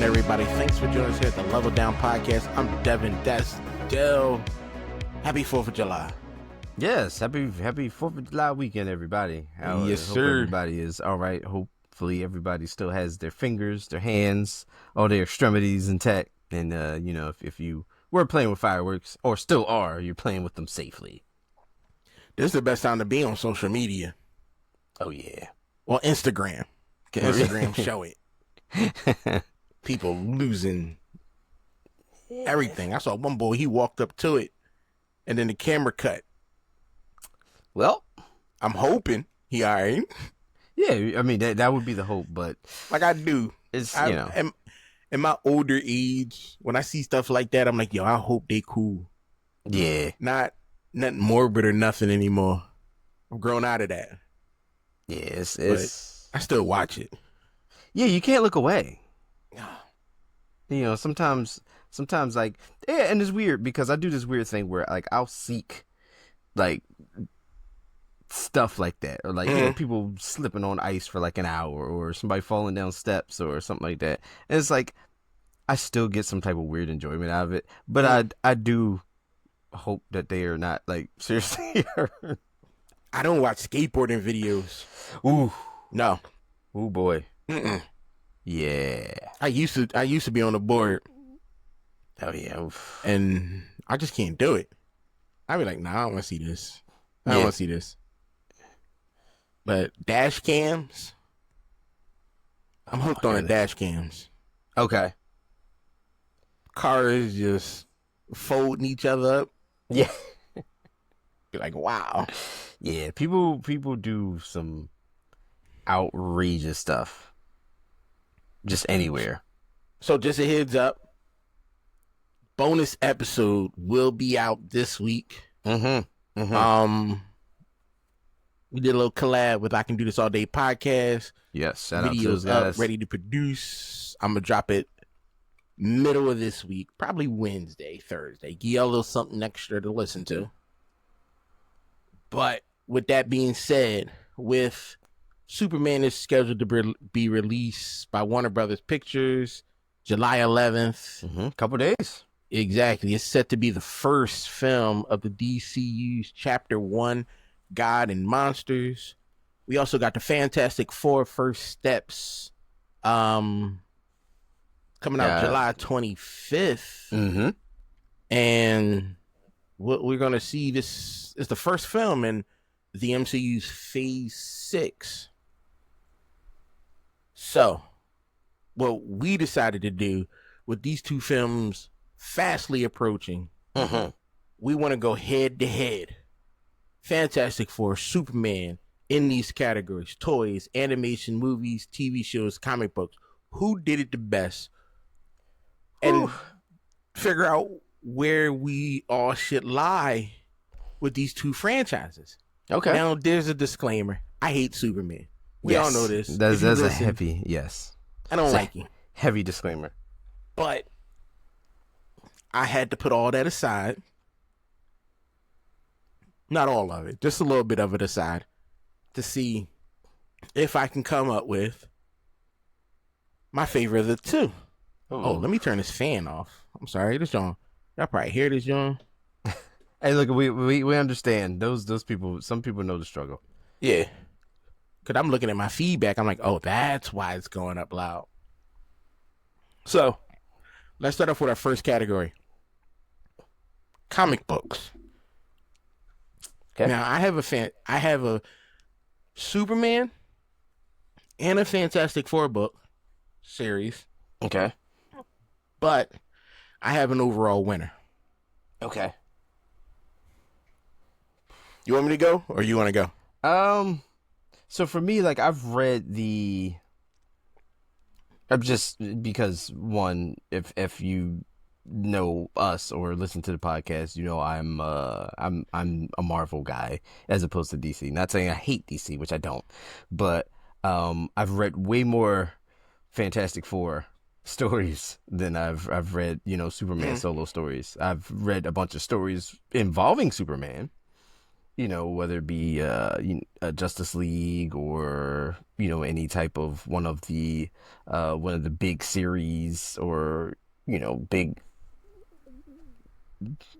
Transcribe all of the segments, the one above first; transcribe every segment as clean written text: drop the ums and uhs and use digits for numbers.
everybody. Thanks for joining us here at the Level Down Podcast. I'm Devin. That's Del. Happy 4th of July. Yes, happy 4th of July weekend, everybody. Yes, hope sir. everybody is all right. Hopefully everybody still has their fingers, their hands, all their extremities intact. And, if you were playing with fireworks, or still are, you're playing with them safely. This is the best time to be on social media. Oh, yeah. Well, Instagram. Can Instagram show it? People losing everything. I saw one boy, he walked up to it, and then the camera cut. Well, I'm hoping he all right. Yeah, I mean, that would be the hope, but... Like I do. In my older age, when I see stuff like that, I'm like, yo, I hope they cool. Yeah. Not nothing morbid or nothing anymore. I'm grown out of that. Yeah, it's... I still watch it. Yeah, you can't look away. Sometimes like, yeah, and it's weird because I do this weird thing where like I'll seek like stuff like that, or like people slipping on ice for like an hour, or somebody falling down steps or something like that. And it's like I still get some type of weird enjoyment out of it, but I do hope that they are not like seriously hurt. I don't watch skateboarding videos. Ooh, no. Ooh boy. Mm-mm. Yeah. I used to be on the board. Oh yeah. And I just can't do it. I'd be like, nah, I don't want to see this. I don't want to see this. But dash cams, I'm hooked on the dash cams. Okay. Cars just folding each other up. Yeah. Be like, wow. Yeah, people do some outrageous stuff. Just anywhere. So just a heads up. Bonus episode will be out this week. Mm-hmm. Mm-hmm. We did a little collab with I Can Do This All Day podcast. Yes, shout out to videos those guys. up, ready to produce. I'm gonna drop it middle of this week, probably Wednesday, Thursday. Give y'all a little something extra to listen to. But with that being said, with Superman is scheduled to be released by Warner Brothers Pictures July 11th. Mm-hmm. Couple days. Exactly. It's set to be the first film of the DCU's Chapter 1, God and Monsters. We also got the Fantastic Four First Steps coming out July 25th. Mm-hmm. And what we're going to see, this is the first film in the MCU's Phase 6. So, what we decided to do with these two films fastly approaching, we want to go head to head. Fantastic Four, Superman, in these categories: toys, animation, movies, TV shows, comic books. Who did it the best? And figure out where we all should lie with these two franchises. Okay. Now, there's a disclaimer. I hate Superman. We all know this. That's a heavy, yes. I don't like him. Heavy disclaimer. But I had to put all that aside. Not all of it, just a little bit of it aside, to see if I can come up with my favorite of the two. Oh, let me turn this fan off. I'm sorry, this John. Y'all probably hear this, John. Hey, look, we understand. Those people, some people know the struggle. Yeah. Because I'm looking at my feedback. I'm like, oh, that's why it's going up loud. So, let's start off with our first category. Comic books. Okay. Now, I have a Superman and a Fantastic Four book series. Okay. But I have an overall winner. Okay. You want me to go, or you want to go? So for me, like, I've read just because, one, if you know us or listen to the podcast, you know I'm a Marvel guy as opposed to DC. Not saying I hate DC, which I don't, but I've read way more Fantastic Four stories than I've read, Superman solo stories. I've read a bunch of stories involving Superman, whether it be Justice League or any type of one of the big series, or big,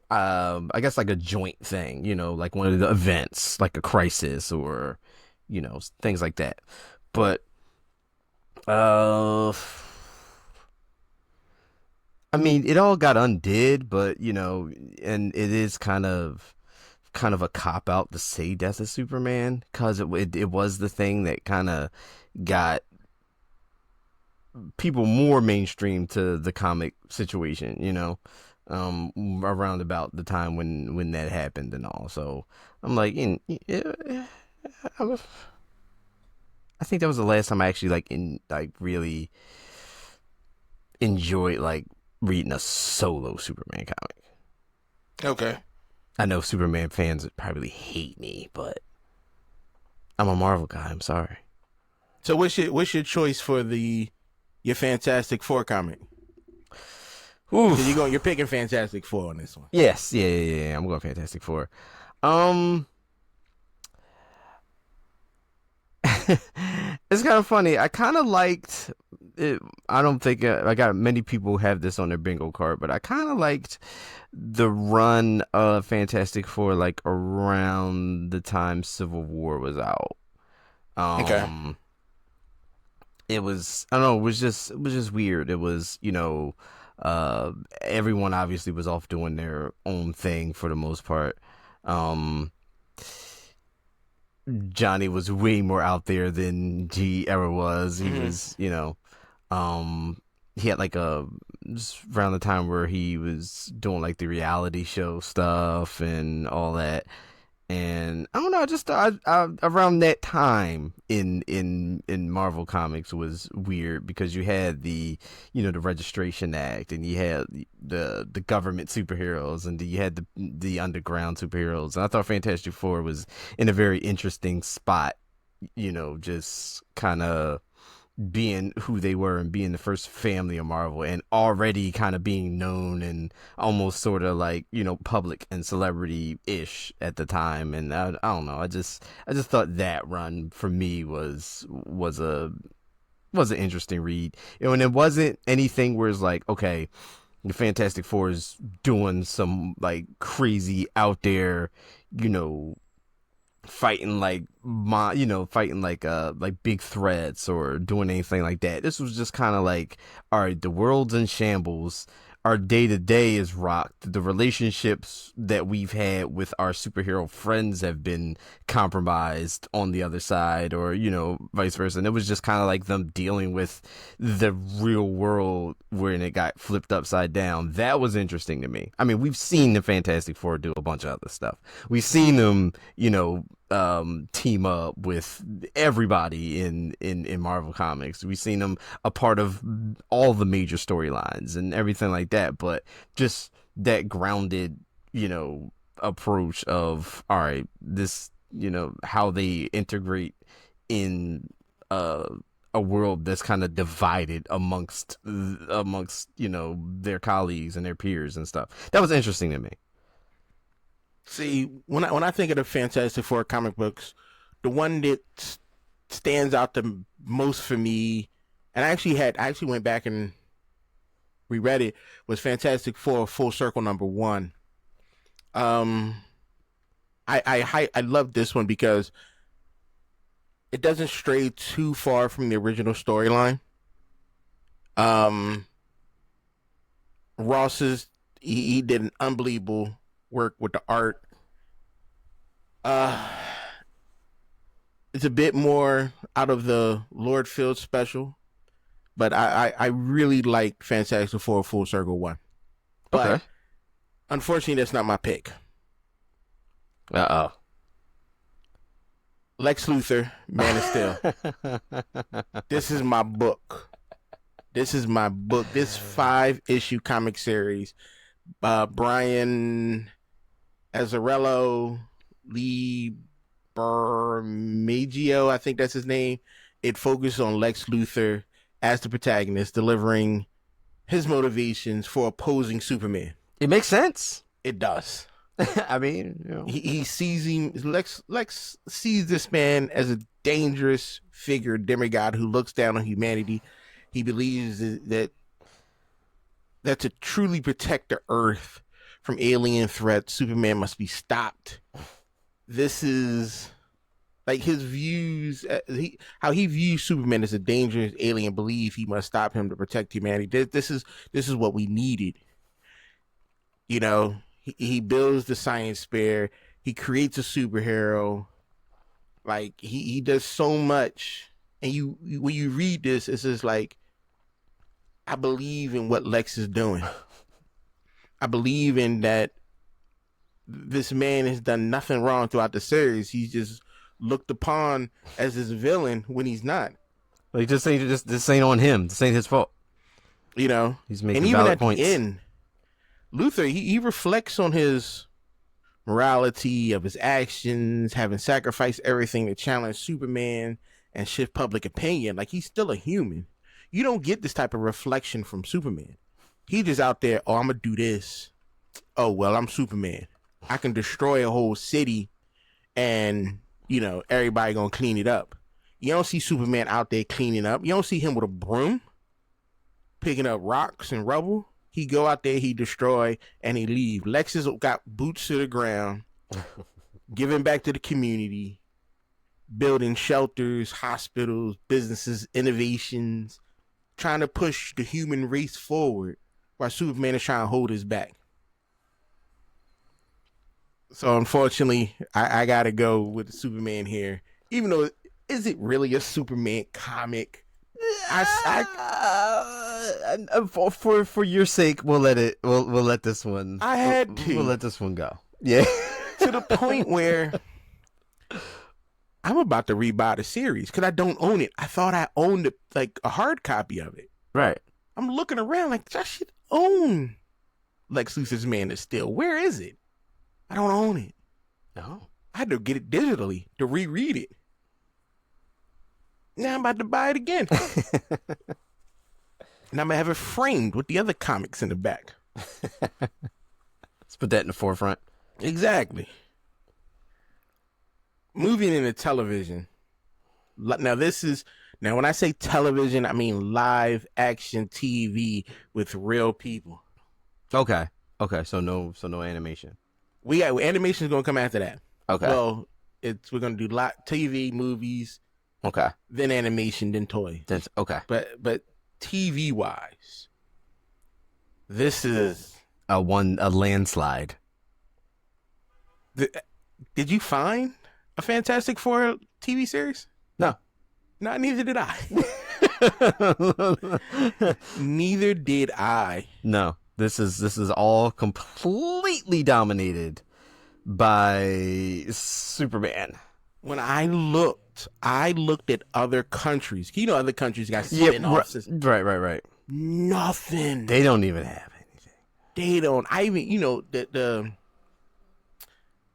I guess like a joint thing, like one of the events, like a crisis, or things like that. But I mean, it all got undid, but and it is kind of a cop out to say Death of Superman, because it was the thing that kind of got people more mainstream to the comic situation, around about the time when that happened and all. So I'm like, I think that was the last time I actually really enjoyed reading a solo Superman comic. Okay. I know Superman fans would probably hate me, but I'm a Marvel guy. I'm sorry. So what's your choice for your Fantastic Four comic? Oof. So you're picking Fantastic Four on this one. Yes, yeah. I'm going Fantastic Four. It's kind of funny. I kind of liked it. I don't think I got many people have this on their bingo card, but I kind of liked the run of Fantastic Four around the time Civil War was out. Okay. It was, I don't know, it was just weird. It was, everyone obviously was off doing their own thing for the most part. Johnny was way more out there than G ever was. He was, he had around the time where he was doing the reality show stuff and all that. And I don't know, I just thought around that time in Marvel Comics was weird, because you had the Registration Act, and you had the government superheroes, and you had the underground superheroes. And I thought Fantastic Four was in a very interesting spot, just kind of being who they were and being the first family of Marvel, and already kind of being known and almost sort of public and celebrity-ish at the time. And I don't know, I just thought that run for me was an interesting read, and it wasn't anything where it's okay, the Fantastic Four is doing some crazy out there, fighting big threats or doing anything like that. This was just kind of all right, the world's in shambles, our day-to-day is rocked, the relationships that we've had with our superhero friends have been compromised on the other side, or vice versa. And it was just kind of them dealing with the real world when it got flipped upside down. That was interesting to me. I mean, we've seen the Fantastic Four do a bunch of other stuff. We've seen them team up with everybody in Marvel Comics. We've seen them a part of all the major storylines and everything like that, but just that grounded, approach of, all right, this, how they integrate in a world that's kind of divided amongst their colleagues and their peers and stuff. That was interesting to me. See, when I think of the Fantastic Four comic books, the one that stands out the most for me, and I actually went back and reread it, was Fantastic Four Full Circle #1. I love this one because it doesn't stray too far from the original storyline. Ross's he did an unbelievable work with the art. It's a bit more out of the Lord Field special, but I really like Fantastic Four Full Circle 1. But okay, unfortunately, that's not my pick. Uh-oh. Lex Luthor, Man of Steel. This is my book. This 5-issue comic series. Brian Azzarello, Lee Bermejo, I think that's his name. It focuses on Lex Luthor as the protagonist, delivering his motivations for opposing Superman. It makes sense. It does. I mean, you know. He sees him. Lex sees this man as a dangerous figure, demigod who looks down on humanity. He believes that to truly protect the Earth from alien threats, Superman must be stopped. This is like his views, how he views Superman as a dangerous alien. Believe he must stop him to protect humanity. This is what we needed. You know, he builds the science fair. He creates a superhero. Like he does so much, and when you read this, it's just like, I believe in what Lex is doing. I believe in that. This man has done nothing wrong throughout the series. He's just looked upon as this villain when he's not. Like, this ain't on him. This ain't his fault. You know, he's making and even valid at points. the end, Luthor he reflects on his morality of his actions, having sacrificed everything to challenge Superman and shift public opinion. Like, he's still a human. You don't get this type of reflection from Superman. He just out there, oh, I'm gonna do this. Oh, well, I'm Superman. I can destroy a whole city and, you know, everybody gonna clean it up. You don't see Superman out there cleaning up. You don't see him with a broom picking up rocks and rubble. He go out there, he destroy, and he leave. Lex has got boots to the ground, giving back to the community, building shelters, hospitals, businesses, innovations, trying to push the human race forward while Superman is trying to hold his back. So unfortunately, I gotta go with Superman here. Even though, is it really a Superman comic? For your sake, we'll let this one. I had to. We'll let this one go. Yeah. To the point where I'm about to rebuy the series because I don't own it. I thought I owned it, like a hard copy of it. Right. I'm looking around like, I should own Lex Luthor's Man of Steel. Where is it? I don't own it. No. I had to get it digitally to reread it. Now I'm about to buy it again. And I'm going to have it framed with the other comics in the back. Let's put that in the forefront. Exactly. Moving into television. Now when I say television, I mean live action TV with real people. Okay. So no animation. Animation is going to come after that. Okay. Well, we're going to do TV, movies. Okay. Then animation, then toys. That's okay. But TV wise, this is a landslide. Did you find a Fantastic Four TV series? No. No, neither did I. Neither did I. No. This is all completely dominated by Superman. When I looked at other countries. You know, other countries got spin-offs. Right. Nothing. They don't even have anything. They don't. I even, you know, the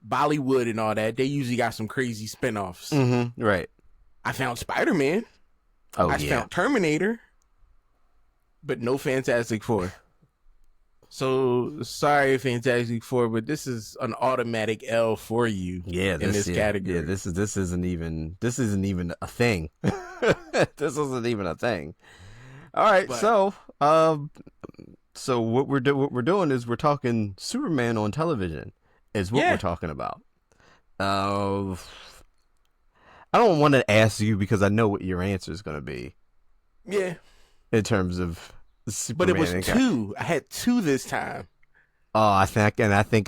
Bollywood and all that, they usually got some crazy spin-offs. Mm-hmm. Right. I found Spider-Man. I found Terminator. But no Fantastic Four. So sorry, Fantastic Four, but this is an automatic L for you. Yeah, in this category. Yeah, this isn't even a thing. This isn't even a thing. All right, so what we're doing is we're talking Superman on television. Is what we're talking about. I don't want to ask you because I know what your answer is going to be. Yeah. In terms of Superman. But it was two. I had two this time. Oh, I think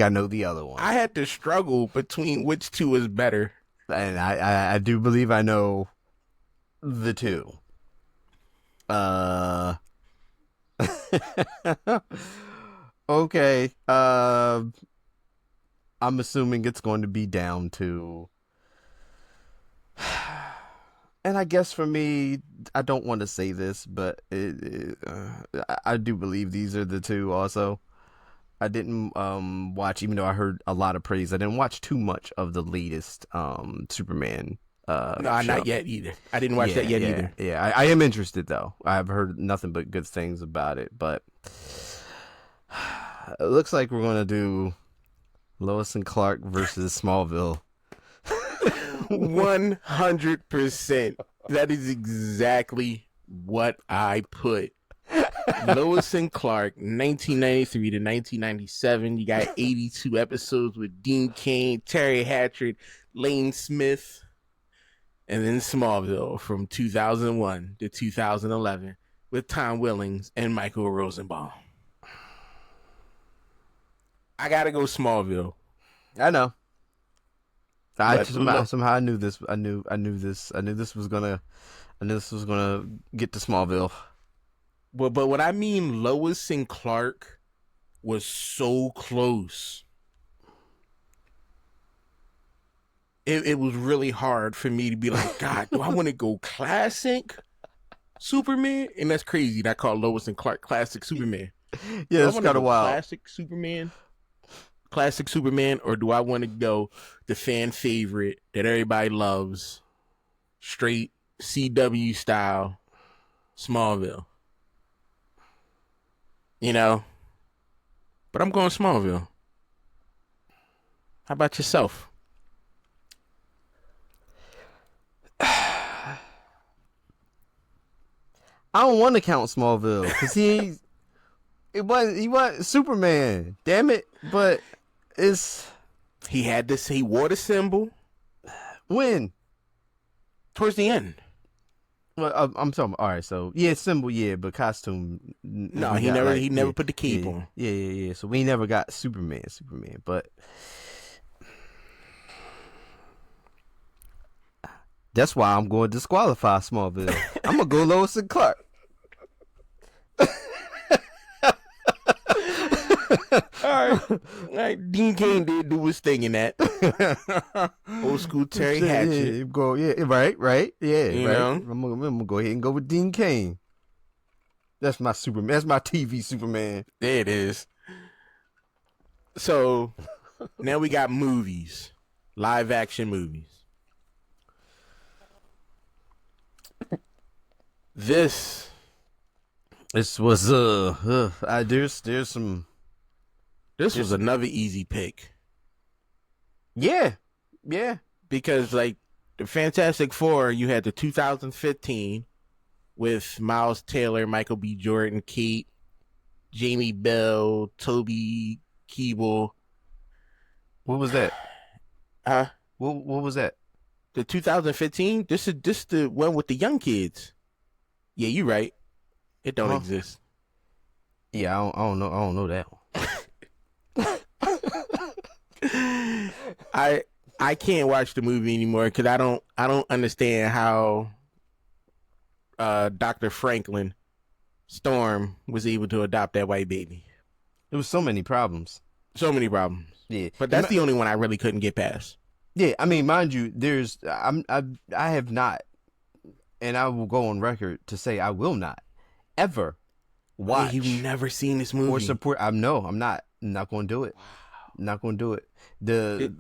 I know the other one. I had to struggle between which two is better. And I do believe I know the two. Okay. I'm assuming it's going to be down to, and I guess for me, I don't want to say this, but I do believe these are the two also. I didn't watch, even though I heard a lot of praise, I didn't watch too much of the latest Superman No, show. not yet either. I didn't watch that yet either. Yeah, I am interested though. I've heard nothing but good things about it, but it looks like we're going to do Lois and Clark versus Smallville. 100%. That is exactly what I put. Lois and Clark, 1993 to 1997. You got 82 episodes with Dean Cain, Terry Hatcher, Lane Smith, and then Smallville from 2001 to 2011 with Tom Willings and Michael Rosenbaum. I gotta go Smallville. I know. Somehow I knew this. I knew this was gonna get to Smallville. But what I mean, Lois and Clark was so close. It was really hard for me to be like, God, do I want to go classic Superman? And that's crazy. That I call Lois and Clark classic Superman. Yeah, that's kind of wild. Classic Superman, or do I want to go the fan favorite that everybody loves, straight CW style Smallville? You know, but I'm going Smallville. How about yourself? I don't want to count Smallville because he wasn't Superman. Damn it! But he wore the symbol. When? Towards the end. Well, I'm talking. All right, so yeah, symbol, yeah, but costume. No, he never put the cape on. Yeah. So we never got Superman, but that's why I'm going to disqualify Smallville. I'm gonna go Lois and Clark. All right. Dean Cain did do his thing in that. Old school Terry Hatcher. Yeah, right. Yeah, you right. know? I'm gonna go ahead and go with Dean Cain. That's my Superman. That's my TV Superman. There it is. So now we got movies, live action movies. This was there's some. This was another easy pick. Yeah. Because like the Fantastic Four, you had the 2015 with Miles Taylor, Michael B. Jordan, Kate, Jamie Bell, Toby Kebbell. What was that? What was that? The 2015? This the one with the young kids. Yeah, you're right. It don't exist. Yeah, I don't know that one. I can't watch the movie anymore because I don't understand how Dr. Franklin Storm was able to adopt that white baby. There was so many problems. Yeah, but that's the only one I really couldn't get past. Yeah, I mean, mind you, I have not, and I will go on record to say I will not ever watch. Hey, you've never seen this movie or support. I'm not going to do it. Not going to do it.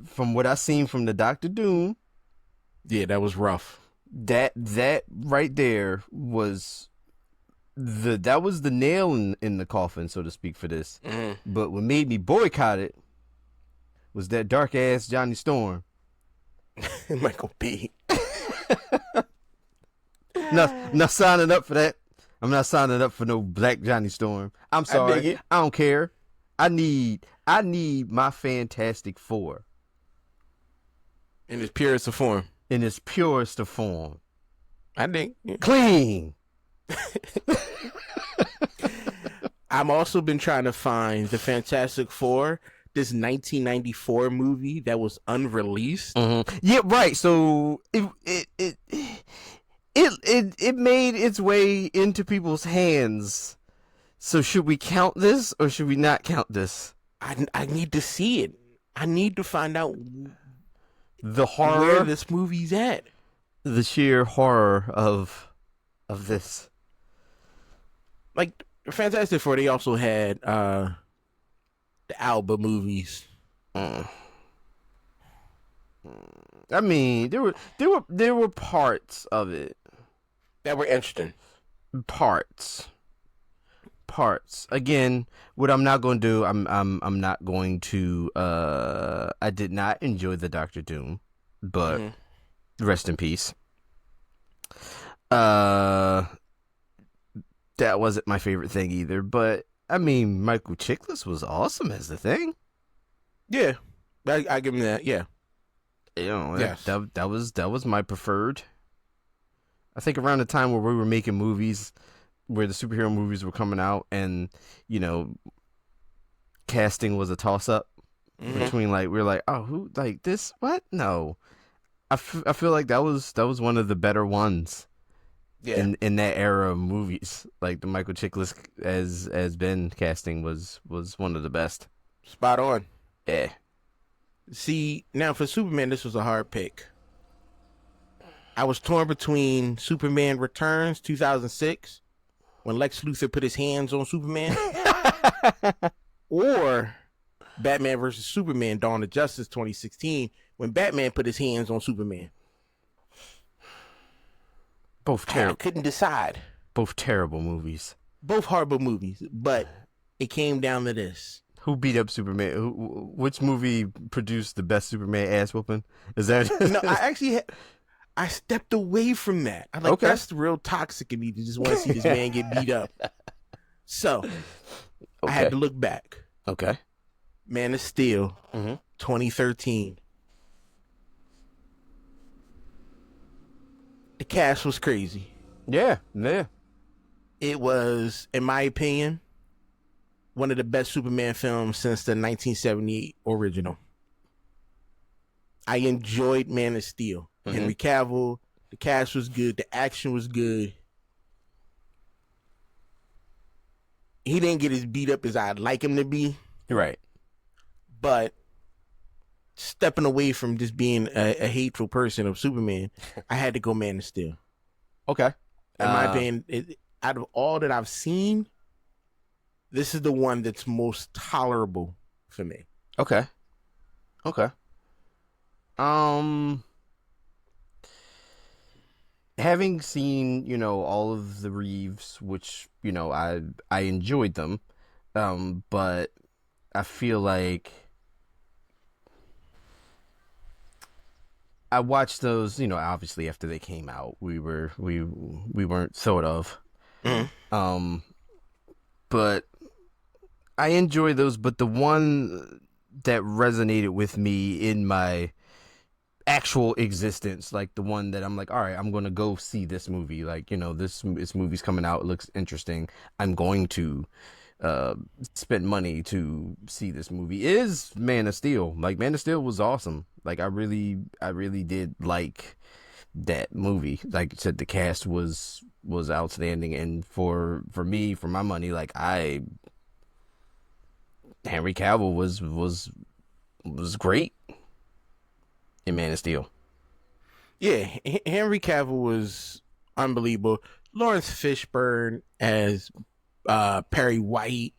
From what I seen from the Doctor Doom, yeah, that was rough. That right there was the nail in the coffin, so to speak, for this. Mm-hmm. But what made me boycott it was that dark ass Johnny Storm. Michael B. Not signing up for that. I'm not signing up for no black Johnny Storm. I'm sorry. I don't care. I need my Fantastic Four in its purest of form. I think clean. I've also been trying to find the Fantastic Four, this 1994 movie that was unreleased. Mm-hmm. Yeah, right. So it made its way into people's hands. So should we count this or should we not count this? I need to see it. I need to find out the horror where this movie's at. The sheer horror of this. Like Fantastic Four, they also had the Alba movies. I mean, there were parts of it that were interesting. Parts. parts. Again, what I'm not going to do, I'm not going to. I did not enjoy the Doctor Doom, but rest in peace. That wasn't my favorite thing either. But I mean, Michael Chiklis was awesome as the Thing. Yeah, I give him that. Yeah, yes. that was my preferred. I think around the time where we were making movies, where the superhero movies were coming out, and casting was a toss up between we were like, oh, who like this? What? No, I feel like that was one of the better ones. Yeah. In that era of movies, like the Michael Chiklis as Ben casting was one of the best. Spot on. Yeah. See, now for Superman, this was a hard pick. I was torn between Superman Returns 2006, when Lex Luthor put his hands on Superman, or Batman vs. Superman Dawn of Justice 2016, when Batman put his hands on Superman. Both terrible. I couldn't decide. Both terrible movies. Both horrible movies, but it came down to this. Who beat up Superman? Which movie produced the best Superman ass whooping? Is that... No, I stepped away from that. I'm like, okay, that's real toxic in me to just want to see this man get beat up. So, I had to look back. Okay. Man of Steel, 2013. The cast was crazy. Yeah. It was, in my opinion, one of the best Superman films since the 1978 original. I enjoyed Man of Steel. Henry Cavill, the cast was good, the action was good. He didn't get as beat up as I'd like him to be. Right. But stepping away from just being a hateful person of Superman, I had to go Man of Steel. Okay. In my opinion, out of all that I've seen, this is the one that's most tolerable for me. Okay. Having seen, all of the Reeves, which, I enjoyed them, but I feel like I watched those, obviously after they came out. We weren't thought of. But I enjoy those, but the one that resonated with me in my actual existence, like the one that I'm like, all right, I'm gonna go see this movie, like, this movie's coming out, it looks interesting, I'm going to spend money to see this movie, is Man of Steel. Like, Man of Steel was awesome. Like, I really did like that movie. Like I said, the cast was outstanding, and for me, for my money, like, Henry Cavill was great in Man of Steel. Yeah, Henry Cavill was unbelievable. Lawrence Fishburne as Perry White.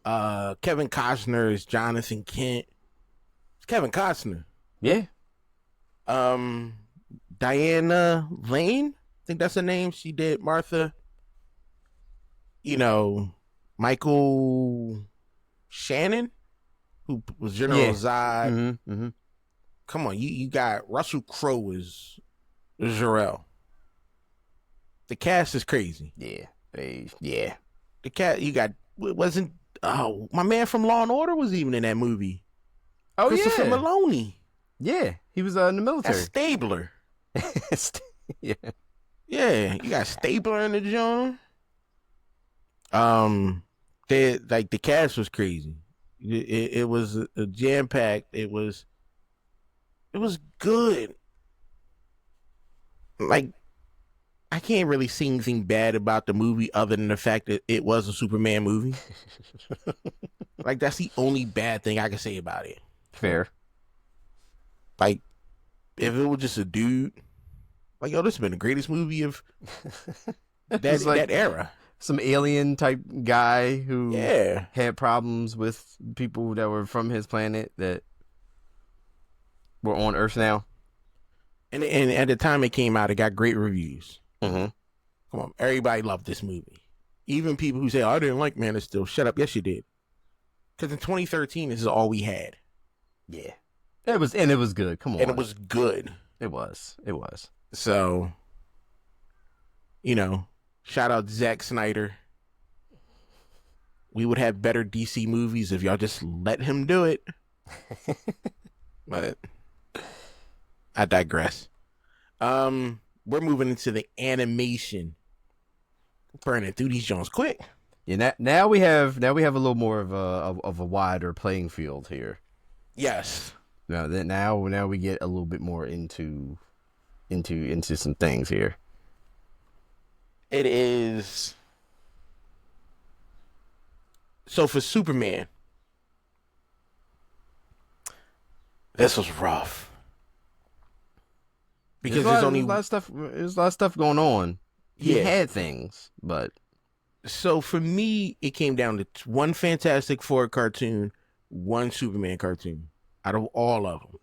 Kevin Costner as Jonathan Kent. It's Kevin Costner. Yeah. Diana Lane, I think that's her name. She did Martha. Michael Shannon, who was General Zod. Come on, you got Russell Crowe as Jor-El. The cast is crazy. Yeah. The cast, you got, my man from Law and Order was even in that movie. Oh, Christopher Maloney. Yeah, he was in the military. That's Stabler. Yeah, you got Stabler in the joint. The cast was crazy. It was a jam packed. It was good. Like, I can't really see anything bad about the movie other than the fact that it was a Superman movie. Like, that's the only bad thing I can say about it. Fair. Like, if it was just a dude, like, yo, this has been the greatest movie of that era. Some alien type guy who had problems with people that were from his planet that were on Earth now. And at the time it came out, it got great reviews. Mm-hmm. Come on, everybody loved this movie. Even people who say, "Oh, I didn't like Man of Steel," shut up. Yes, you did. Because in 2013, this is all we had. Yeah. It was good. Come on. And it was good. It was. So, shout out Zack Snyder. We would have better DC movies if y'all just let him do it. But I digress. We're moving into the animation. Burning through these Jones quick. Yeah, now we have a little more of a wider playing field here. Yes. Now we get a little bit more into some things here. It is. So for Superman, this was rough because there's only a lot of stuff. There's a lot of stuff going on. He had things, but so for me, it came down to one Fantastic Four cartoon, one Superman cartoon. Out of all of them,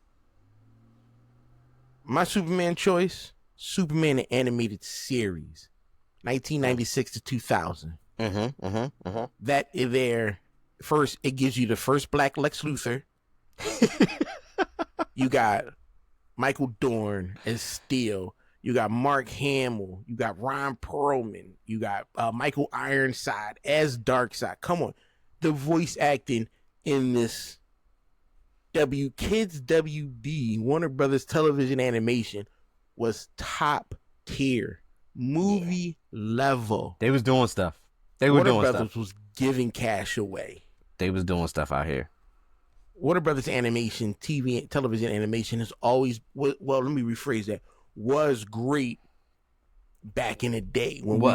my Superman choice: Superman the animated series, 1996 to 2000. That is there. First, it gives you the first Black Lex Luthor. You got Michael Dorn as Steel. You got Mark Hamill. You got Ron Perlman. You got Michael Ironside as Darkseid. Come on. The voice acting in this Kids WB, Warner Brothers Television Animation, was top tier. Movie level. They was doing stuff. Warner Brothers was giving cash away. They was doing stuff out here. Warner Brothers Animation, television animation has always, well, let me rephrase that, was great back in the day when we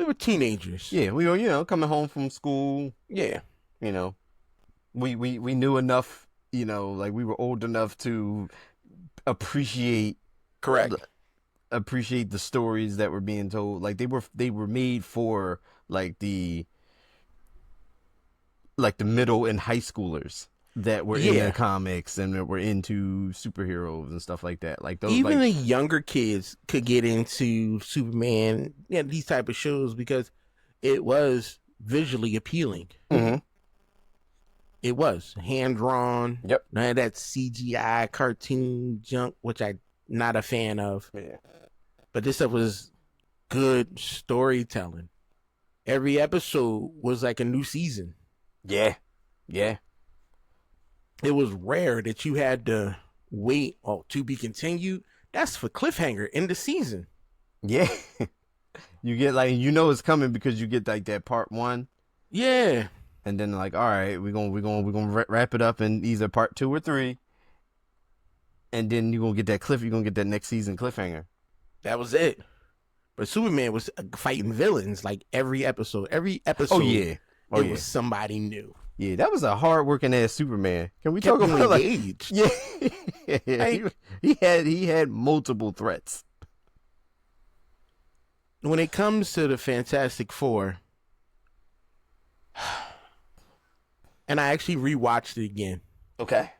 were teenagers. Yeah, we were, coming home from school. Yeah. We knew enough, like we were old enough to appreciate the stories that were being told. Like they were made for like the middle and high schoolers that were in the comics and that were into superheroes and stuff like that. Like those, even the younger kids could get into Superman, these type of shows because it was visually appealing. Mm-hmm. It was hand drawn. Yep. None of that CGI cartoon junk, which I'm not a fan of. Yeah. But this stuff was good storytelling. Every episode was like a new season. Yeah. Yeah. It was rare that you had to wait to be continued. That's for cliffhanger in the season. Yeah. You get it's coming because you get like that part 1. Yeah. And then all right, we're gonna wrap it up in either part 2 or 3. And then you're gonna get that next season cliffhanger. That was it. But Superman was fighting villains like every episode. Oh yeah. It was somebody new. Yeah, that was a hard working ass Superman. Can we talk about engaged? Yeah. He had multiple threats. When it comes to the Fantastic Four, and I actually rewatched it again. Okay.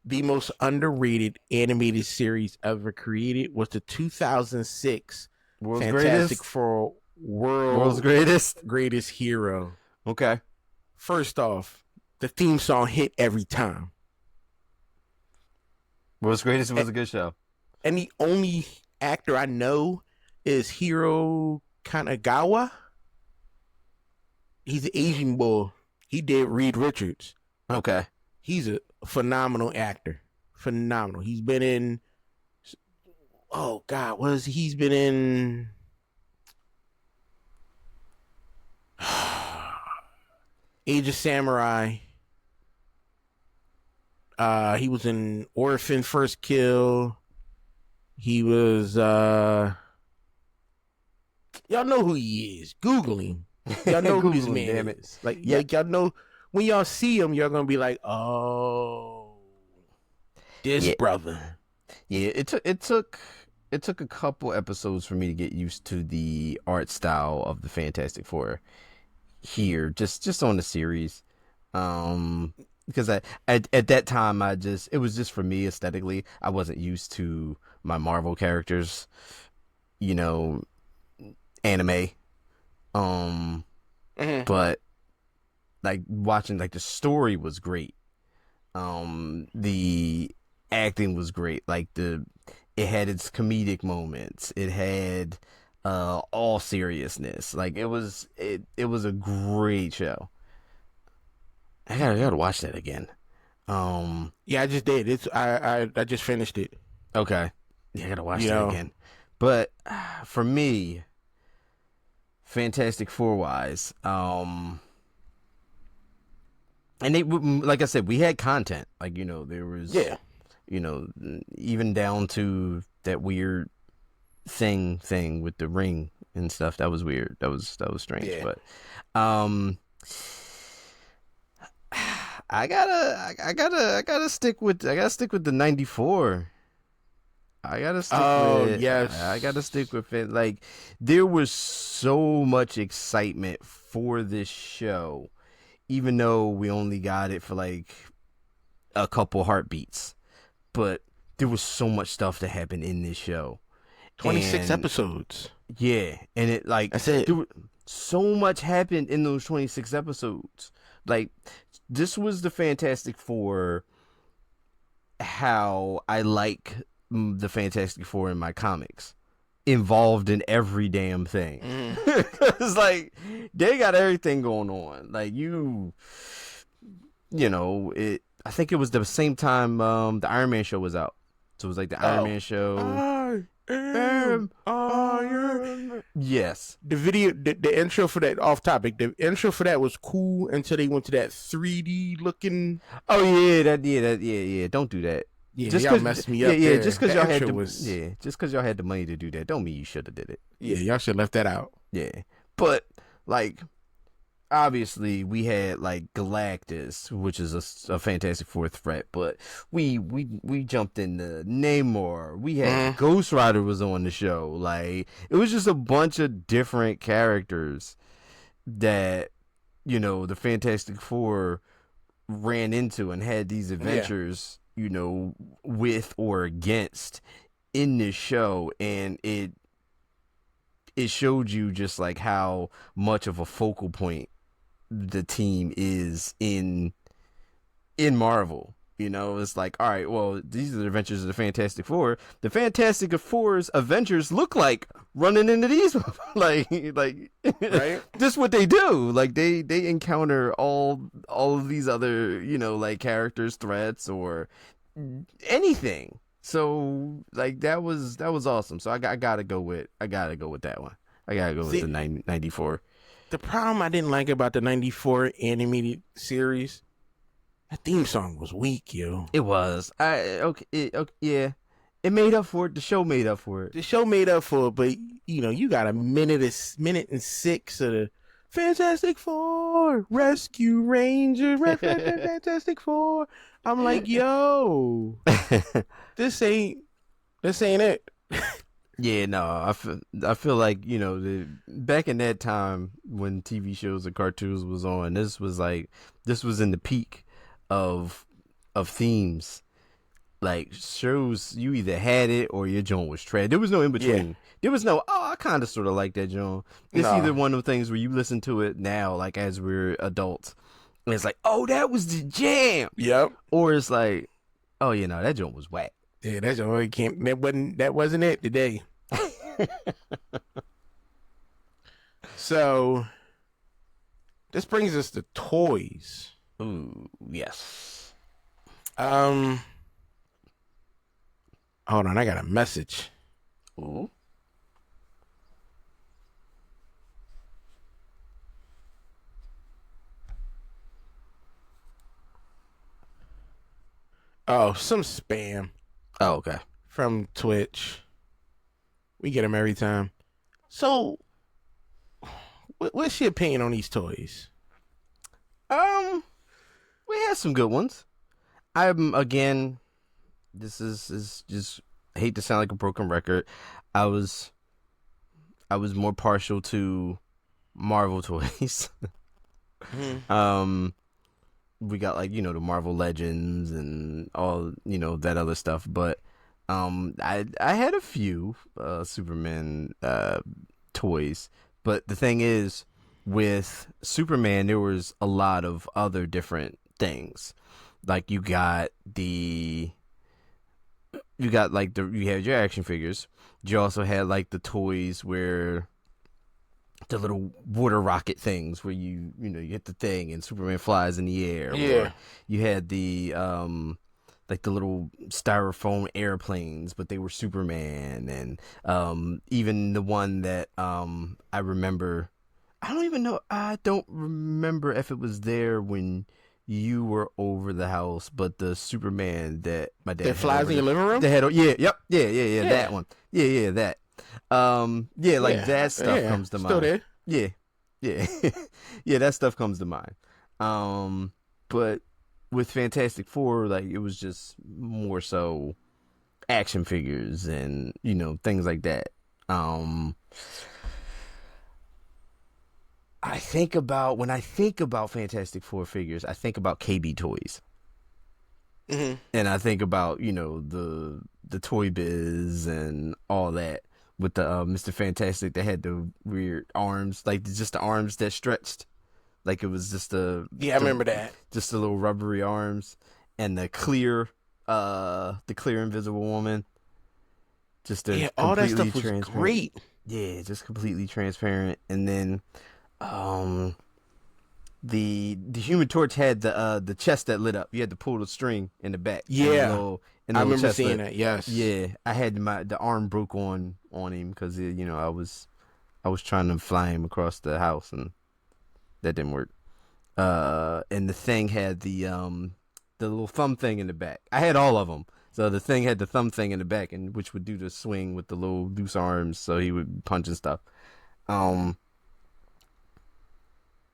The most underrated animated series ever created was the 2006 Fantastic Four World's Greatest Hero. Okay. First off, the theme song hit every time. World's Greatest was a good show. And the only actor I know is Hiro Kanagawa. He's an Asian boy. He did Reed Richards. Okay. He's a phenomenal actor. Phenomenal. He's been in... Oh, God. He's been in... Age of Samurai. He was in Orphan First Kill. He was... Y'all know who he is. Google him. Y'all know who this man is. Like y'all know... When y'all see him, you're gonna be like, "Oh, this brother." Yeah, it took a couple episodes for me to get used to the art style of the Fantastic Four here, just on the series, because at that time it was just for me aesthetically. I wasn't used to my Marvel characters, anime. But like watching, like the story was great. The acting was great. Like it had its comedic moments. It had all seriousness. Like it was a great show. I gotta watch that again. Yeah, I just did. I just finished it. Okay. Yeah, I gotta watch that again. But for me, Fantastic Four wise, and they, like I said, we had content. Like, there was, even down to that weird thing with the ring and stuff. That was weird. That was strange. Yeah. But I gotta stick with the 94. I gotta stick with it. Like, there was so much excitement for this show, even though we only got it for like a couple heartbeats. But there was so much stuff that happened in this show. 26 episodes. Yeah, and it, like, that's it. So much happened in those 26 episodes. Like, this was the Fantastic Four how I like the Fantastic Four in my comics, involved in every damn thing. It's like they got everything going on. Like, it. I think it was the same time the Iron Man show was out, so it was like the Iron Man show. Yes. The video, the intro for that, off topic, the intro for that was cool until they went to that 3D looking. Oh yeah. Don't do that. Yeah, just y'all messed me up. Yeah, just because y'all had just because y'all had the money to do that, don't mean you should have did it. Yeah, y'all should have left that out. Yeah, but like, obviously we had like Galactus, which is a Fantastic Four threat, but we jumped into Namor. We had Ghost Rider was on the show. Like, it was just a bunch of different characters that the Fantastic Four ran into and had these adventures. With or against in this show, and it showed you just like how much of a focal point the team is in Marvel. It's like, all right, well, these are the adventures of the Fantastic Four. The Fantastic Four's adventures look like running into these, like right? Just what they do. Like, they encounter all of these other, like, characters, threats, or anything. So, like, that was awesome. So I gotta go with that one. I gotta go with the 94. The problem I didn't like about the 94 animated series, that theme song was weak, yo. It was. Yeah. It made up for it. The show made up for it. But you got a minute and 6 of the Fantastic Four, Rescue Ranger, Fantastic Four. I'm like, yo, this ain't it. Yeah, no, I feel like, back in that time when TV shows and cartoons was on, this was in the peak of themes. Like, shows, you either had it or your joint was trash. There was no in between. Yeah. There was no, I kind of sort of like that joint. It's either one of the things where you listen to it now, like as we're adults, and it's like, oh, that was the jam. Yep. Or it's like, oh, that joint was whack. Yeah, that joint that wasn't it today. So this brings us to toys. Ooh, yes. Hold on, I got a message. Ooh. Oh, some spam. Oh, okay. From Twitch. We get them every time. So, what's your opinion on these toys? We had some good ones. Again, this is just, I hate to sound like a broken record. I was more partial to Marvel toys. We got, like, the Marvel Legends and all, that other stuff, but I had a few Superman toys, But the thing is, with Superman, there was a lot of other different things. Like you had you had your action figures. You also had like the toys where the little water rocket things where you hit the thing and Superman flies in the air. Yeah. Or you had the like the little styrofoam airplanes, but they were Superman, and even the one that I remember. I don't remember if it was there when you were over the house, but the Superman that my dad that flies in your living room. Yeah, that one. Yeah, that. That stuff comes to mind. Still there. Yeah, yeah, that stuff comes to mind. But with Fantastic Four, like it was just more so action figures and things like that. When I think about Fantastic Four figures, I think about KB Toys. Mm-hmm. And I think about, the Toy Biz and all that with the Mr. Fantastic that had the weird arms, like just the arms that stretched. Like it was just I remember that. Just the little rubbery arms and the clear Invisible Woman. All that stuff was great. Yeah, just completely transparent. And then the Human Torch had the chest that lit up. You had to pull the string in the back. Yeah, I remember seeing that. Yes. Yeah, I had the arm broke on him because I was trying to fly him across the house and that didn't work. And the thing had the little thumb thing in the back. I had all of them. So the thing had the thumb thing in the back, and which would do the swing with the little loose arms, so he would punch and stuff.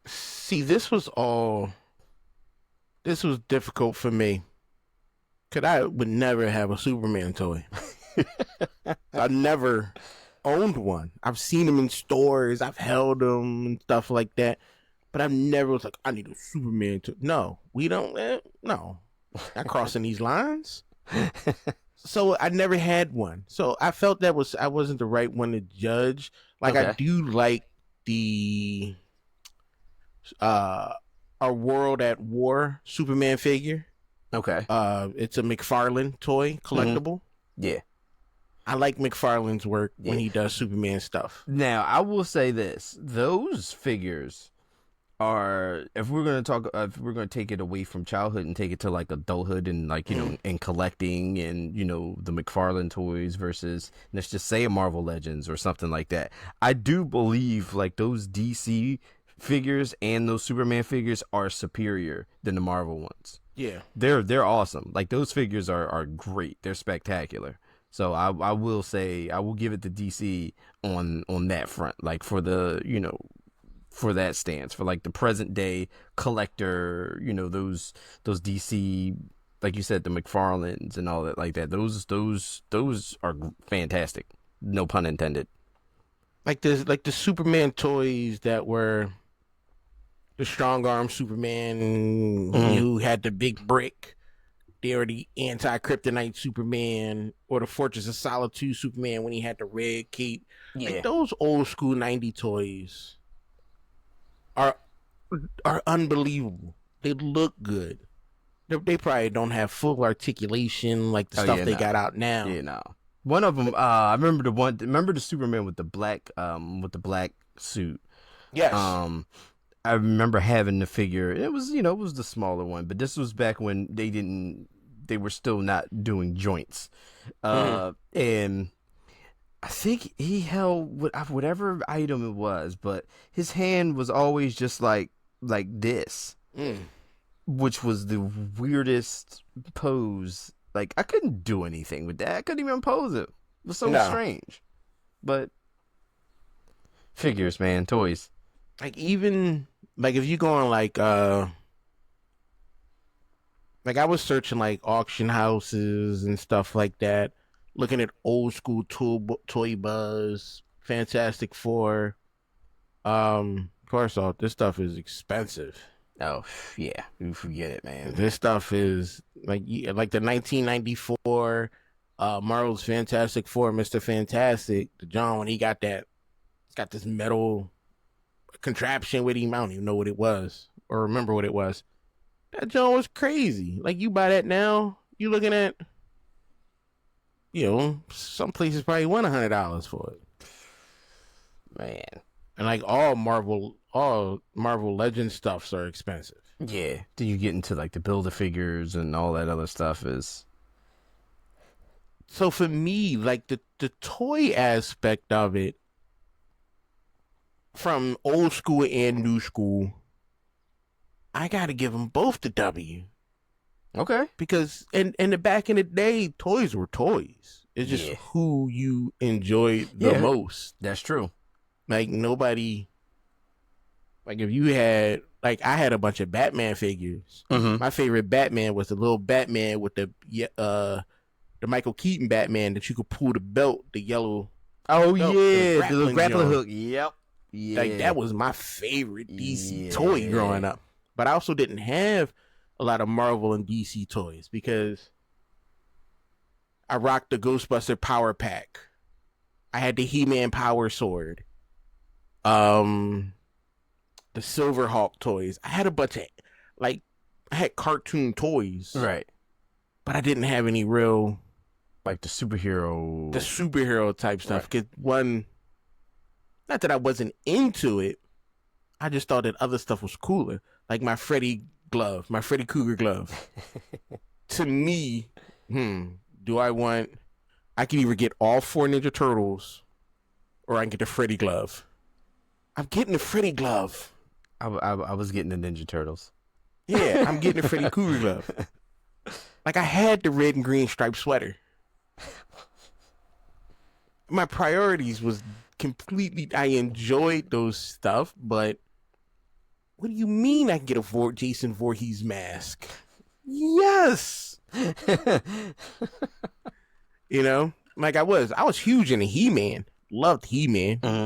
See, this was difficult for me. Cause I would never have a Superman toy. I never owned one. I've seen them in stores. I've held them and stuff like that. But I've never was like, I need a Superman toy. No, we don't. No, not crossing these lines. So I never had one. So I felt I wasn't the right one to judge. Like okay. I do like the Our World at War Superman figure. Okay. It's a McFarlane toy collectible. Mm-hmm. Yeah. I like McFarlane's work when he does Superman stuff. Now, I will say this. Those figures are, if we're going to take it away from childhood and take it to like adulthood and like, and collecting and, the McFarlane toys versus, let's just say a Marvel Legends or something like that. I do believe like those DC figures and those Superman figures are superior than the Marvel ones. Yeah. They're awesome. Like those figures are great. They're spectacular. So I will say I will give it to DC on that front. Like for the for that stance, for like the present day collector, those DC, like you said, the McFarlanes and all that like that. Those are fantastic. No pun intended. Like the Superman toys that were the strong arm Superman who had the big brick. They were the anti-kryptonite Superman or the Fortress of Solitude Superman when he had the red cape. Yeah. Like those old school 90 toys are unbelievable. They look good. They probably don't have full articulation like the stuff they got out now. Yeah, no. One of them, I remember the Superman with the black suit. Yes. I remember having the figure. It was, it was the smaller one, but this was back when they were still not doing joints. And I think he held whatever item it was, but his hand was always just like this, which was the weirdest pose. Like I couldn't do anything with that. I couldn't even pose it. It was so strange. But figures, man, toys. Like even like if you go on like I was searching like auction houses and stuff like that, looking at old school Toy Buzz, Fantastic Four. First off, this stuff is expensive. Oh yeah, you forget it, man. This stuff is like the 1994 Marvel's Fantastic Four, Mr. Fantastic, the John when he got that. It's got this metal contraption with him. I don't even know what it was or remember what it was. That joint was crazy. Like, you buy that now, you looking at, some places probably want $100 for it. Man. And like all Marvel Legends stuffs are expensive. Yeah. Then you get into like the Build-A-Figures and all that other stuff is. So for me, like the toy aspect of it, from old school and new school, I gotta give them both the W. Okay. Because in the back in the day, toys were toys. It's just who you enjoyed the most. That's true. Like, nobody, like, if you had, like, I had a bunch of Batman figures. Mm-hmm. My favorite Batman was the little Batman with the Michael Keaton Batman that you could pull the belt, the yellow. Oh, belt, yeah. The little grappling hook. Yep. Yeah. Like, that was my favorite DC toy growing up. But I also didn't have a lot of Marvel and DC toys because I rocked the Ghostbuster Power Pack. I had the He-Man Power Sword. The Silverhawk toys. I had a bunch of, like, I had cartoon toys. Right. But I didn't have any real, like the superhero type stuff. Because one, not that I wasn't into it, I just thought that other stuff was cooler. Like my Freddy Krueger glove. To me, I can either get all 4 Ninja Turtles or I can get the Freddy glove. I'm getting the Freddy glove. I was getting the Ninja Turtles. Yeah, I'm getting the Freddy Krueger glove. Like, I had the red and green striped sweater. My priorities was completely, I enjoyed those stuff, but what do you mean I can get a Jason Voorhees mask? Yes! Like I was huge into He-Man. Loved He-Man. Mm-hmm.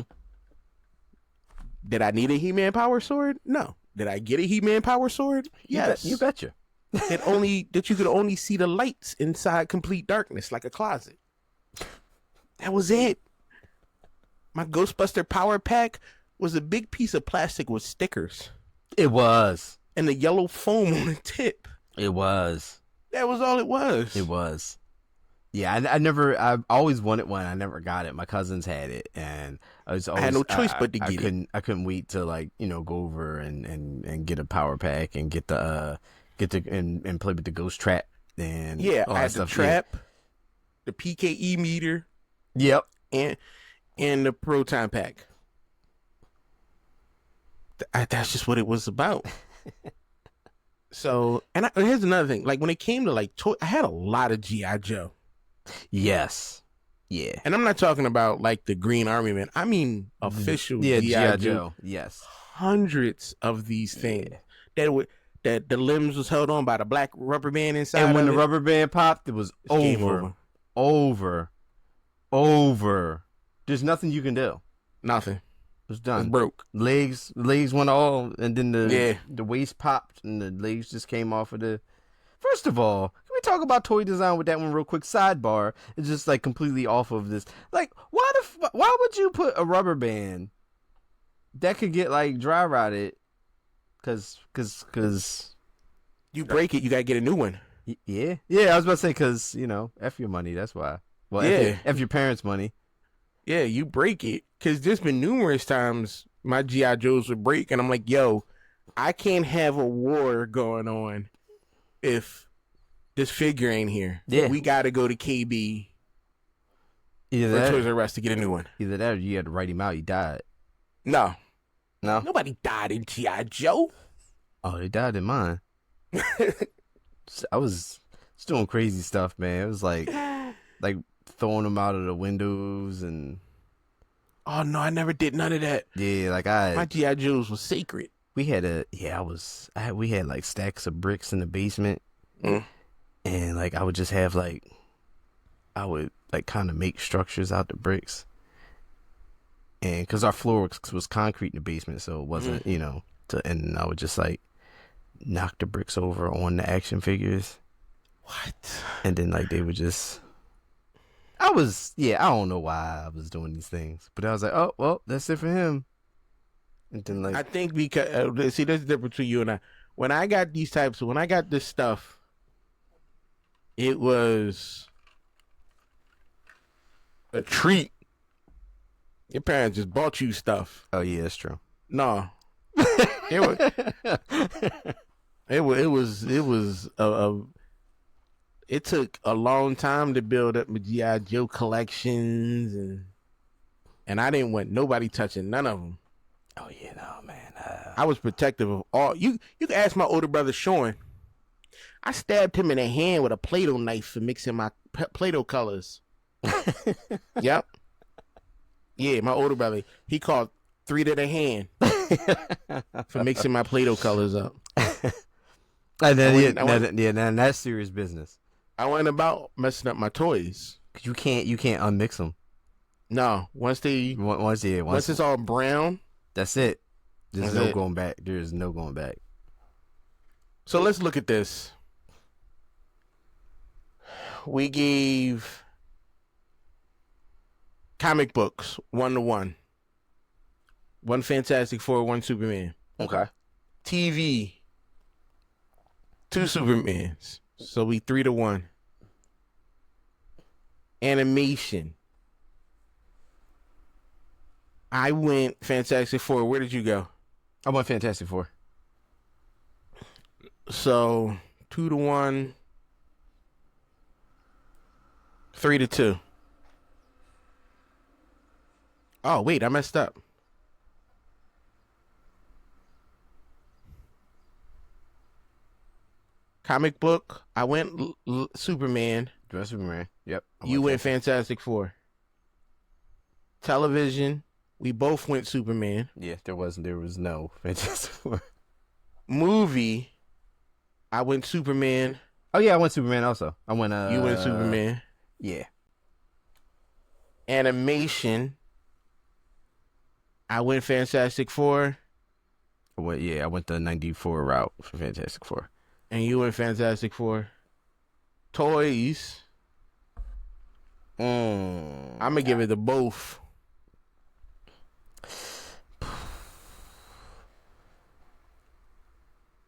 Did I need a He-Man power sword? No. Did I get a He-Man power sword? Yes. You betcha. that you could only see the lights inside complete darkness, like a closet. That was it. My Ghostbuster Power Pack was a big piece of plastic with stickers. It was. And the yellow foam on the tip. It was. That was all it was. It was. Yeah, I always wanted one. I never got it. My cousins had it, and I had no choice but to get it. I couldn't wait to go over and get a power pack and get the and play with the ghost trap and I had the trap, the PKE meter. Yep, and the proton pack. That's just what it was about. So, and here's another thing. Like, when it came to like toy, I had a lot of G.I. Joe. Yes. Yeah. And I'm not talking about like the Green Army Man. I mean official G.I. Joe. Yes. Hundreds of these things that the limbs was held on by the black rubber band inside. And when the rubber band popped, it was over. There's nothing you can do. Nothing. It was done. It's broke. Legs went all, and then the waist popped, and the legs just came off of the. First of all, can we talk about toy design with that one real quick? Sidebar. It's just like completely off of this. Like, why would you put a rubber band that could get like dry rotted? Cause you break it, you gotta get a new one. Yeah. I was about to say cause F your money. That's why. Well, F your parents' money. Yeah, you break it. Cause there's been numerous times my G.I. Joes would break, and I'm like, yo, I can't have a war going on if this figure ain't here. Yeah. We gotta go to KB Either or Toys R Us to get a new one. Either that or you had to write him out. He died. No. Nobody died in G.I. Joe. Oh, they died in mine. I was doing crazy stuff, man. It was like throwing them out of the windows and. Oh no, I never did none of that. Yeah, my G.I. Joes was sacred. We had we had like stacks of bricks in the basement, and like I would just have I would kind of make structures out the bricks, and because our floor was concrete in the basement, so it wasn't and I would just knock the bricks over on the action figures. What? And then they would just. I don't know why I was doing these things, but I was like, oh, well, that's it for him. And then like I think because see, there's a difference between you and I. When I got this stuff, it was a treat. Your parents just bought you stuff. oh yeah, that's true. No, it was it took a long time to build up my G.I. Joe collections, and I didn't want nobody touching none of them. Oh yeah, no man. I was protective of all. You can ask my older brother Sean. I stabbed him in the hand with a Play-Doh knife for mixing my Play-Doh colors. Yep. Yeah, my older brother. He called 3 to the hand for mixing my Play-Doh colors up. And then that's serious business. I went about messing up my toys. You can't unmix them. No, once it's all brown, that's it. There's That's no it. going back. There is no going back. So let's look at this. We gave comic books 1-to-1. 1 Fantastic Four, 1 Superman. Okay. TV, 2 Supermans. So we 3-to-1. Animation. I went Fantastic Four. Where did you go? I went Fantastic Four. So 2-to-1, 3-to-2. Oh wait, I messed up. Comic book, I went Superman. Dress Superman. Yep. You went Fantastic Four. Television, we both went Superman. Yeah, there was no Fantastic Four. Movie, I went Superman. Oh yeah, I went Superman also. I went You went Superman. Yeah. Animation, I went Fantastic Four. I went the 94 route for Fantastic Four. And you went Fantastic Four. Toys, I'm gonna give it to both.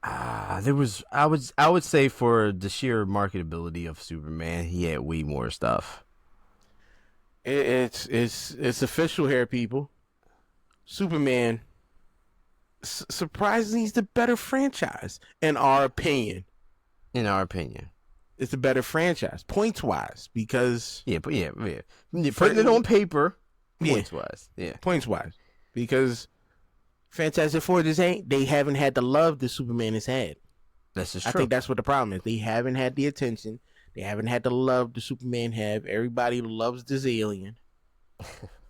I would say for the sheer marketability of Superman, he had way more stuff. It's official here, people. Superman, surprisingly, he's the better franchise in our opinion. In our opinion, It's a better franchise points wise because putting it on paper, points wise because Fantastic Four they haven't had the love that Superman has had. That's just I true. think that's what the problem is. They haven't had the attention. They haven't had the love that Superman have. Everybody loves this alien.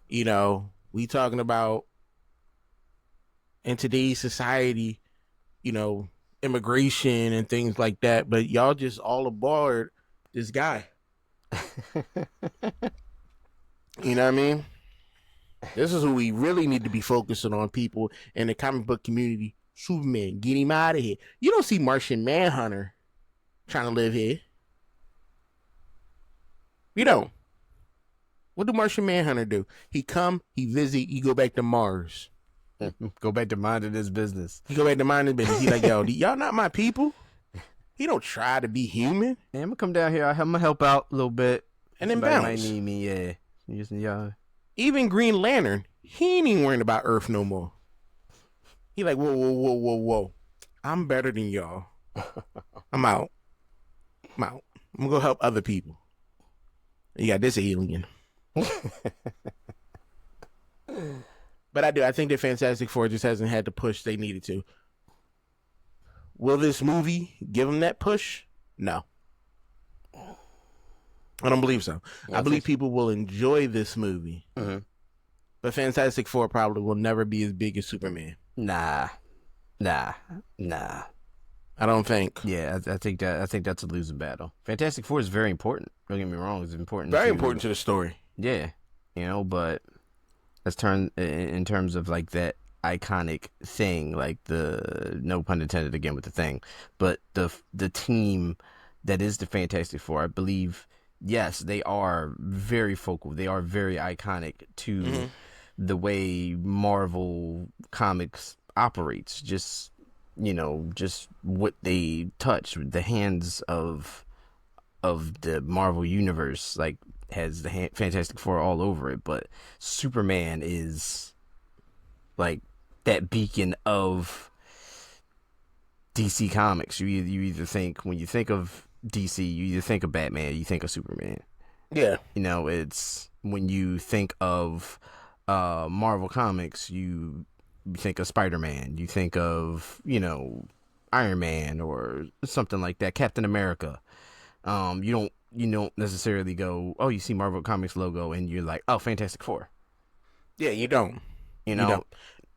You know, we talking about in today's society, you know, immigration and things like that, but y'all just all aboard this guy. You know what I mean? This is who we really need to be focusing on, people in the comic book community. Superman, get him out of here. You don't see Martian Manhunter trying to live here. You don't. What do Martian Manhunter do? He come, he visit, he go back to Mars. Go back to minding his business. He go back to minding his business. He like, yo, y'all not my people. He don't try to be human. Yeah, I'm gonna come down here. I'm gonna help out a little bit. And then Somebody bounce. might need me. Yeah, y'all. Even Green Lantern, he ain't even worrying about Earth no more. He like, whoa. I'm better than y'all. I'm out. I'm gonna go help other people. You got this alien. But I think that Fantastic Four just hasn't had the push they needed to. Will this movie give them that push? No. I don't believe so. I believe people will enjoy this movie. Mm-hmm. But Fantastic Four probably will never be as big as Superman. Nah. I don't think. Yeah, I think that's a losing battle. Fantastic Four is very important. Don't get me wrong; it's important. Very important to the story. Yeah, but let's turn in terms of like that iconic thing, like the no pun intended again with the thing, but the team that is the Fantastic Four. I believe, yes, they are very focal. They are very iconic to the way Marvel Comics operates. Just, just what they touch, the hands of the Marvel universe, like, has the Fantastic Four all over it. But Superman is like that beacon of DC Comics. You either think, when you think of DC, you either think of Batman, you think of Superman. Yeah. It's when you think of Marvel Comics, you think of Spider-Man, you think of, Iron Man or something like that, Captain America. You don't necessarily go, oh, you see Marvel Comics logo and you're like, oh, Fantastic Four. Yeah, you don't. You don't.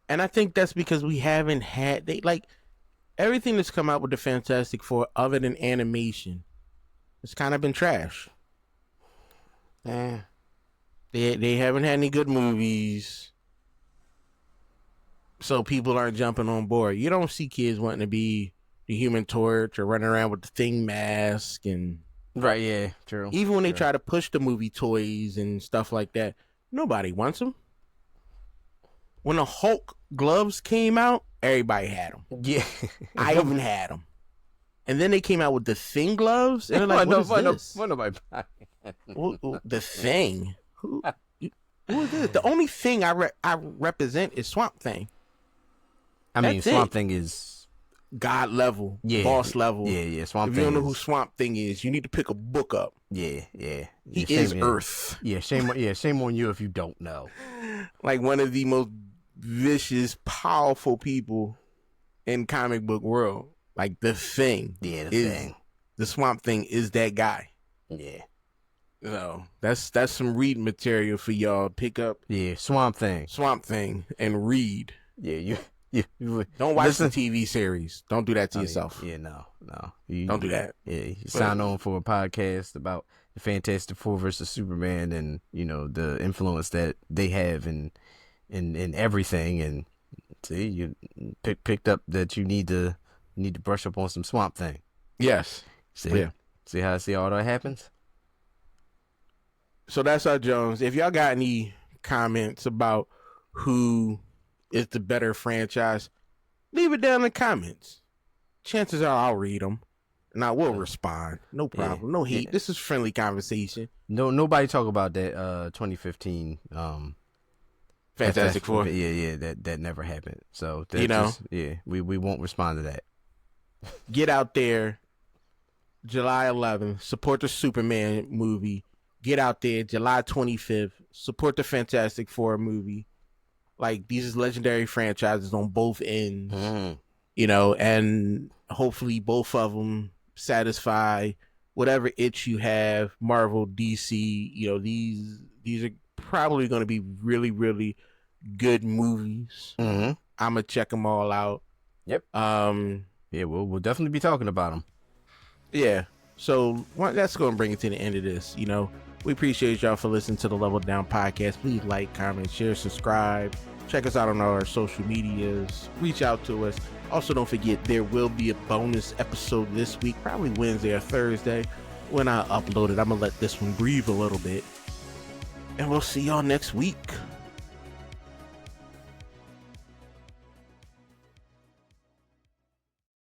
And I think that's because we haven't had everything that's come out with the Fantastic Four other than animation, it's kind of been trash. Yeah. They haven't had any good movies, so people aren't jumping on board. You don't see kids wanting to be the Human Torch or running around with the Thing mask and right. Yeah, true. Even when they try to push the movie toys and stuff like that, nobody wants them. When the Hulk gloves came out, everybody had them. Yeah, I even had them. And then they came out with the Thing gloves, and they're like, "What is this? What nobody buying? The Thing? Who is this? The only thing I represent is Swamp Thing. I mean, Swamp Thing is God level, boss level. Yeah. Swamp if Thing. You don't know who Swamp Thing is, you need to pick a book up. Yeah. He is Earth. Yeah, shame on you if you don't know. Like one of the most vicious, powerful people in comic book world. Like the Thing. Yeah, the Thing. The Swamp Thing is that guy. Yeah. So that's some reading material for y'all. Pick up. Yeah, Swamp Thing, and read. Yeah, you don't watch the TV series. Don't do that to yourself. Yeah, no. Don't do that. Yeah, you sign on for a podcast about the Fantastic Four versus Superman, and the influence that they have in everything. And see, you picked up that you need to brush up on some Swamp Thing. Yes. See how all that happens. So that's our Jones. If y'all got any comments about who is the better franchise, leave it down in the comments. Chances are I'll read them, and I will respond. No problem. No hate. This is friendly conversation. Nobody talk about that 2015 Fantastic Four. Yeah, that never happened. So we won't respond to that. Get out there, July 11th. Support the Superman movie. Get out there, July 25th. Support the Fantastic Four movie. Like, these is legendary franchises on both ends. And hopefully both of them satisfy whatever itch you have. Marvel, DC, these are probably going to be really, really good movies. I'm going to check them all out. Yep. Yeah, we'll definitely be talking about them. Yeah. So that's going to bring it to the end of this. We appreciate y'all for listening to the Level Down Podcast. Please like, comment, share, subscribe. Check us out on our social medias. Reach out to us. Also, don't forget, there will be a bonus episode this week, probably Wednesday or Thursday. When I upload it, I'm going to let this one breathe a little bit. And we'll see y'all next week.